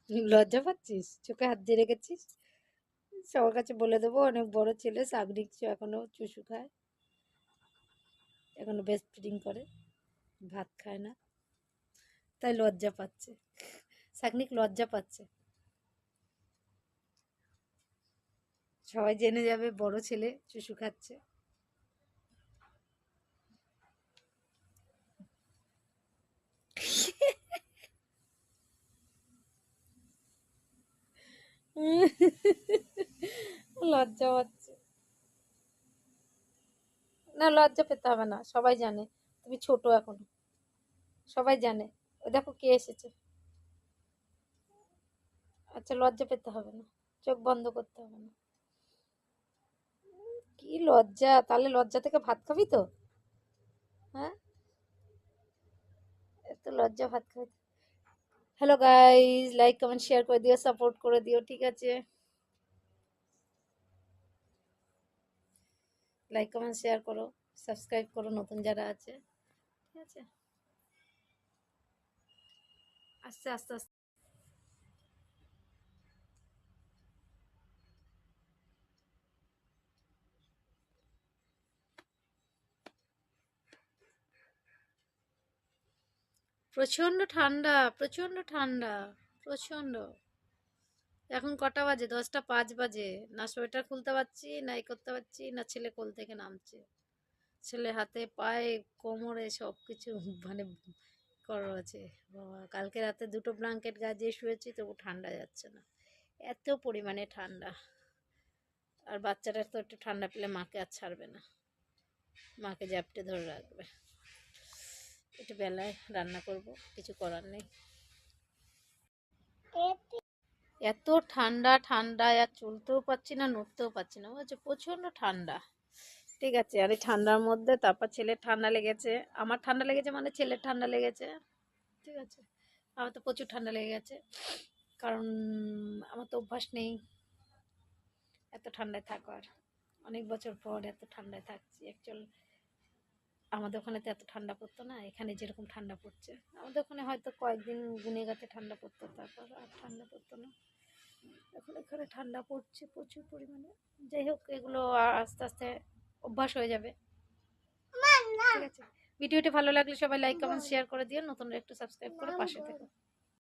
লজ্জা পাচ্ছিস? চোখে হাত দিয়ে রেখেছিস? সবার কাছে বলে দেবো অনেক বড় ছেলে, সাগরিক এখনো চুষু খায়, এখনো বেস্ট ফিডিং করে, ভাত খায় না, তাই লজ্জা পাচ্ছে। সাগনিক লজ্জা পাচ্ছে, সবাই জেনে যাবে বড় ছেলে চুষু খাচ্ছে। লজ্জা পাচ্ছে। না, লজ্জা পেতে হবে না, সবাই জানে তুমি ছোট এখনো, সবাই জানে। ওই দেখো কে এসেছে। আচ্ছা, লজ্জা পেতে হবে না, চোখ বন্ধ করতে হবে না। কি লজ্জা, তাহলে লজ্জা থেকে ভাত খাবি তো? হ্যাঁ, এত লজ্জা ভাত খাবি? Hello guys, like comment share করে দিও, সাপোর্ট করে দিও, ঠিক আছে? লাইক কমেন্ট শেয়ার করো, সাবস্ক্রাইব করো নতুন যারা আছে, ঠিক আছে? আস্তে আস্তে আস্তে। প্রচন্ড ঠান্ডা, প্রচন্ড ঠান্ডা, প্রচন্ড। এখন কটা বাজে? 10টা 5 বাজে। না সোয়েটার খুলতে পারছি, না এ করতে পারছি, না ছেলে কোল থেকে নামছে। ছেলে হাতে পায়ে কোমরে সব কিছু মানে করা আছে। বাবা, কালকে রাতে দুটো ব্ল্যাঙ্কেট গায়ে দিয়ে শুয়েছি, তবু ঠান্ডা যাচ্ছে না, এত পরিমাণে ঠান্ডা। আর বাচ্চাটার তো একটু ঠান্ডা পেলে মাকে আর ছাড়বে না, মাকে জ্যাপটে ধরে রাখবে। একটু বেলায় রান্না করব, কিছু করার নেই। এত ঠান্ডা, ঠান্ডায় আর চলতেও পারছি না, নড়তেও পারছি না, বুঝেছো? প্রচন্ড ঠান্ডা। ঠিক আছে, আর এই ঠান্ডার মধ্যে তারপর ছেলের ঠান্ডা লেগেছে, আমার ঠান্ডা লেগেছে মানে ছেলের ঠান্ডা লেগেছে, ঠিক আছে? আমার তো প্রচুর ঠান্ডা লেগে গেছে, কারণ আমার তো অভ্যাস নেই এত ঠান্ডায় থাকার। অনেক বছর পর এত ঠান্ডায় থাকছি অ্যাকচুয়াল। আমাদের ওখানে তো এত ঠান্ডা পড়তো না, এখানে যেরকম ঠান্ডা পড়ছে। আমাদের ওখানে হয়তো কয়েকদিন গুনে ঠান্ডা পড়তো, তারপর আর ঠান্ডা পড়তো না। এখন এখানে ঠান্ডা পড়ছে প্রচুর পরিমাণে। যাই হোক, এগুলো আস্তে আস্তে অভ্যাস হয়ে যাবে, ঠিক আছে? ভিডিওটি ভালো লাগলে সবাই লাইক কমেন্ট শেয়ার করে দিও, নতুনরা একটু সাবস্ক্রাইব করে পাশে থেকো।